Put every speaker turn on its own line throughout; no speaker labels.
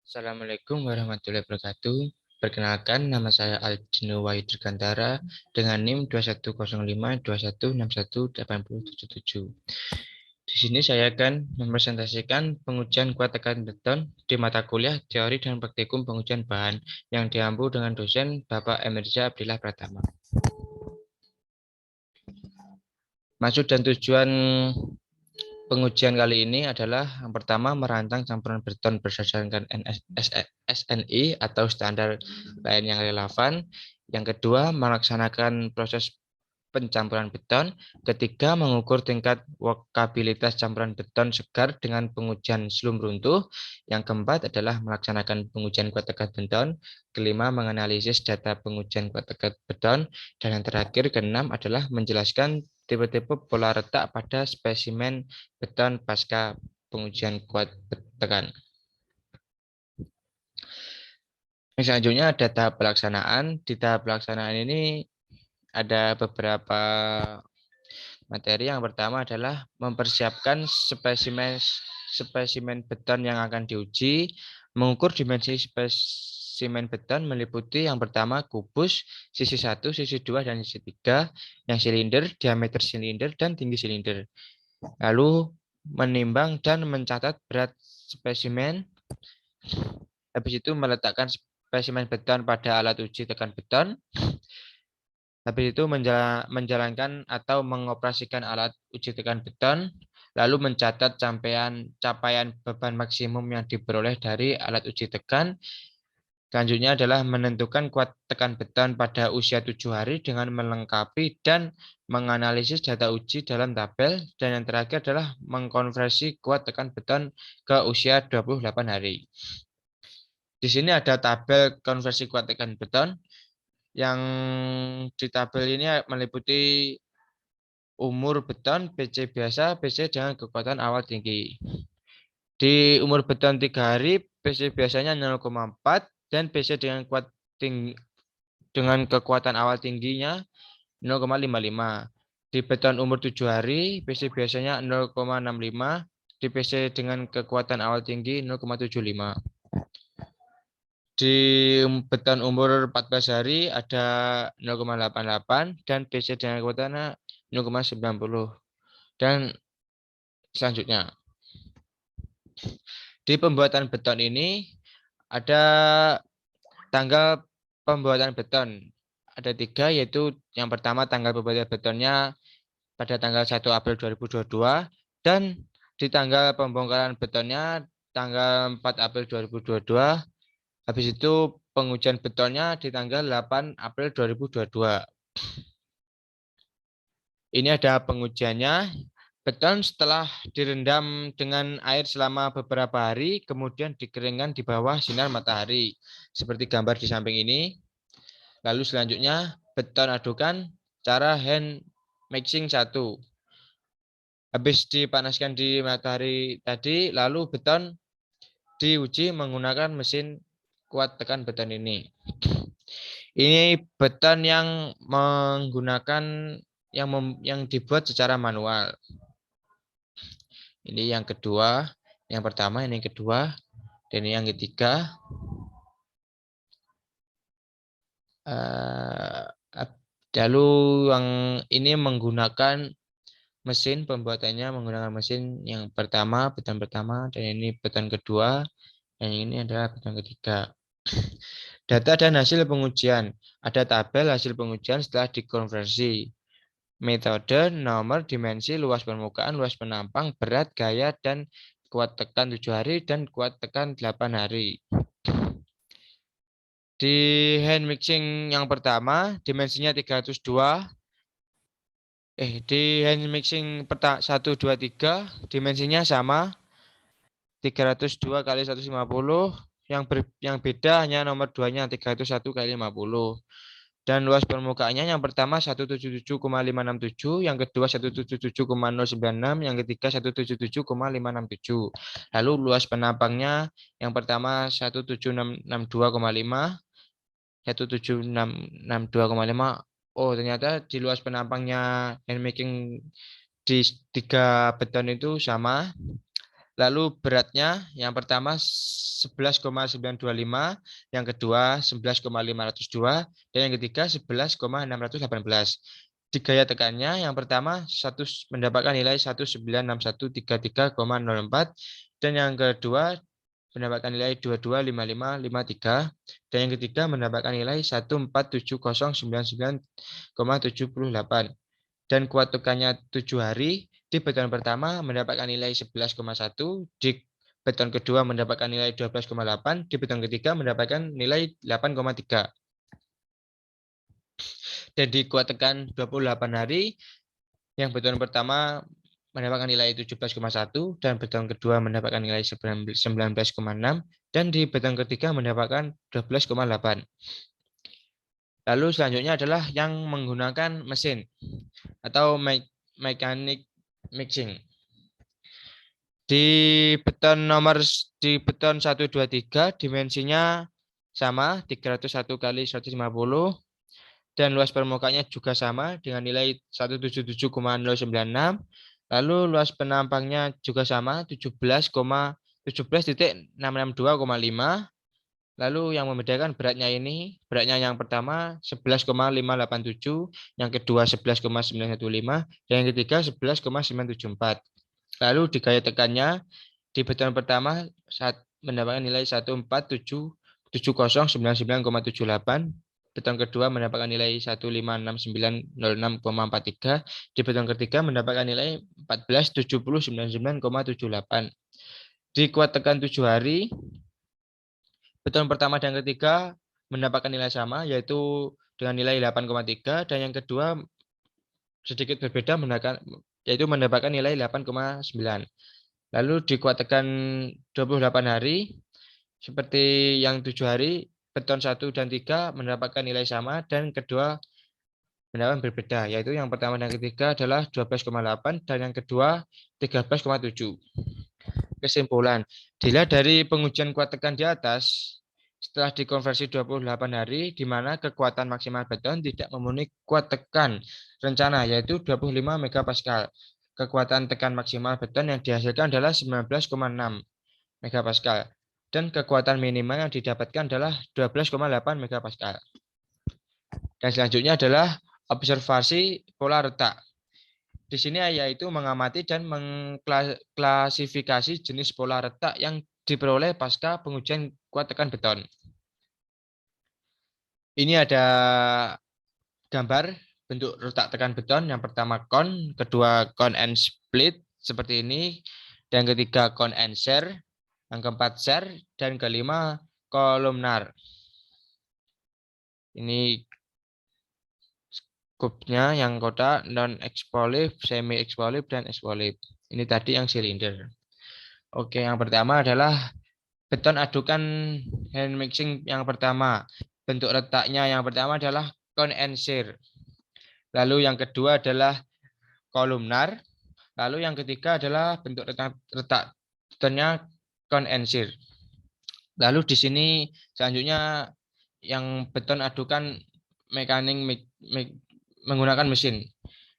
Assalamualaikum warahmatullahi wabarakatuh. Perkenalkan, nama saya Aldino Wahid Dirgantara dengan NIM 210521618077. Di sini saya akan mempresentasikan pengujian kuat tekan beton di mata kuliah teori dan praktikum pengujian bahan yang diampu dengan dosen Bapak Emirza Abdillah Pratama. Maksud dan tujuan pengujian kali ini adalah yang pertama merancang campuran beton berdasarkan SNI atau standar lain yang relevan. Yang kedua, melaksanakan proses pencampuran beton. Ketiga, mengukur tingkat workabilitas campuran beton segar dengan pengujian slump runtuh. Yang keempat adalah melaksanakan pengujian kuat tekan beton. Kelima, menganalisis data pengujian kuat tekan beton. Dan yang terakhir, keenam adalah menjelaskan tipe-tipe pola retak pada spesimen beton pasca pengujian kuat tekan. Selanjutnya ada tahap pelaksanaan. Di tahap pelaksanaan ini ada beberapa materi. Yang pertama adalah mempersiapkan spesimen beton yang akan diuji. Mengukur dimensi spesimen beton meliputi yang pertama kubus, sisi 1, sisi 2, dan sisi 3, yang silinder, diameter silinder, dan tinggi silinder. Lalu menimbang dan mencatat berat spesimen. Habis itu meletakkan spesimen beton pada alat uji tekan beton. Habis itu menjalankan atau mengoperasikan alat uji tekan beton, lalu mencatat capaian beban maksimum yang diperoleh dari alat uji tekan. Selanjutnya adalah menentukan kuat tekan beton pada usia 7 hari dengan melengkapi dan menganalisis data uji dalam tabel. Dan yang terakhir adalah mengkonversi kuat tekan beton ke usia 28 hari. Di sini ada tabel konversi kuat tekan beton. Yang di tabel ini meliputi umur beton, PC biasa, PC dengan kekuatan awal tinggi. Di umur beton 3 hari, PC biasanya 0,4 dan PC dengan kekuatan awal tingginya 0,55. Di beton umur 7 hari, PC biasanya 0,65, di PC dengan kekuatan awal tinggi 0,75. Di beton umur 14 hari ada 0,88 dan PC dengan kekuatan 0,90. Dan selanjutnya, di pembuatan beton ini ada tanggal pembuatan beton. Ada 3, yaitu yang pertama tanggal pembuatan betonnya pada tanggal 1 April 2022 dan di tanggal pembongkaran betonnya tanggal 4 April 2022. Habis itu pengujian betonnya di tanggal 8 April 2022. Ini ada pengujiannya. Beton setelah direndam dengan air selama beberapa hari, kemudian dikeringkan di bawah sinar matahari, seperti gambar di samping ini. Lalu selanjutnya, beton adukan cara hand mixing 1. Habis dipanaskan di matahari tadi, lalu beton diuji menggunakan mesin kuat tekan beton ini. Ini beton yang menggunakan yang dibuat secara manual. Ini yang kedua, yang pertama, ini yang kedua, dan ini yang ketiga. Lalu yang ini menggunakan mesin, pembuatannya menggunakan mesin yang pertama, beton pertama, dan ini beton kedua, dan ini adalah beton ketiga. Data dan hasil pengujian. Ada tabel hasil pengujian setelah dikonversi. Metode, nomor, dimensi, luas permukaan, luas penampang, berat, gaya, dan kuat tekan 7 hari dan kuat tekan 8 hari. Di hand mixing yang pertama, dimensinya 302. Di hand mixing 1, 2, 3, dimensinya sama. 302 kali 150. Yang beda hanya nomor 2-nya, 301 kali 50. Dan luas permukaannya yang pertama 177,567, yang kedua 177,096, yang ketiga 177,567. Lalu luas penampangnya yang pertama 17662,5, 17662,5. Oh, ternyata di luas penampangnya hand making di 3 beton itu sama. Lalu beratnya yang pertama 11,925, yang kedua 11,502, dan yang ketiga 11,618. Di gaya tekannya yang pertama mendapatkan nilai 196133,04, dan yang kedua mendapatkan nilai 225553, dan yang ketiga mendapatkan nilai 147099,78. Dan kuat tekannya 7 hari, di beton pertama mendapatkan nilai 11,1, di beton kedua mendapatkan nilai 12,8, di beton ketiga mendapatkan nilai 8,3. Dan di kuat tekan 28 hari, yang beton pertama mendapatkan nilai 17,1, dan beton kedua mendapatkan nilai 19,6, dan di beton ketiga mendapatkan 12,8. Lalu selanjutnya adalah yang menggunakan mesin atau mechanic mixing. Di beton 1, 2, 3 dimensinya sama 301 kali 150, dan luas permukaannya juga sama dengan nilai 177,096. Lalu luas penampangnya juga sama 17,662,5. Lalu yang membedakan beratnya yang pertama 11,587, yang kedua 11,915, dan yang ketiga 11,974. Lalu di gaya tekannya, di beton pertama mendapatkan nilai 1477099,78, beton kedua mendapatkan nilai 1569906,43, di beton ketiga mendapatkan nilai 147099,78. Di kuat tekan 7 hari, beton pertama dan ketiga mendapatkan nilai sama, yaitu dengan nilai 8,3, dan yang kedua sedikit berbeda yaitu mendapatkan nilai 8,9. Lalu di kuat tekan 28 hari, seperti yang 7 hari, beton 1 dan 3 mendapatkan nilai sama, dan kedua mendapatkan berbeda, yaitu yang pertama dan ketiga adalah 12,8, dan yang kedua 13,7. Kesimpulan, dilihat dari pengujian kuat tekan di atas, setelah dikonversi 28 hari, di mana kekuatan maksimal beton tidak memenuhi kuat tekan rencana, yaitu 25 megapascal. Kekuatan tekan maksimal beton yang dihasilkan adalah 19,6 megapascal. Dan kekuatan minimal yang didapatkan adalah 12,8 megapascal. Dan selanjutnya adalah observasi pola retak. Di sini yaitu mengamati dan mengklasifikasi jenis pola retak yang diperoleh pasca pengujian kuat tekan beton. Ini ada gambar bentuk retak tekan beton. Yang pertama cone, kedua cone and split seperti ini, dan ketiga cone and shear, yang keempat shear, dan kelima kolumnar. Ini skupnya yang kotak, non explosive, semi explosive, dan explosive. Ini tadi yang silinder. Oke, yang pertama adalah beton adukan hand mixing yang pertama. Bentuk retaknya yang pertama adalah cone and shear. Lalu yang kedua adalah kolumnar. Lalu yang ketiga adalah bentuk retak betonnya cone and shear. Lalu di sini selanjutnya yang beton adukan menggunakan mesin.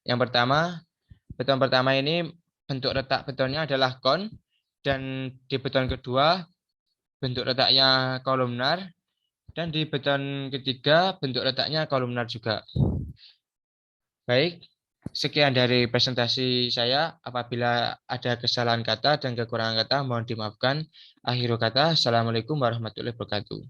Yang pertama, beton pertama ini bentuk retak betonnya adalah cone, dan di beton kedua bentuk retaknya kolumnar, dan di beton ketiga bentuk retaknya kolumnar juga. Baik, sekian dari presentasi saya. Apabila ada kesalahan kata dan kekurangan kata, mohon dimaafkan. Akhir kata, Assalamualaikum warahmatullahi wabarakatuh.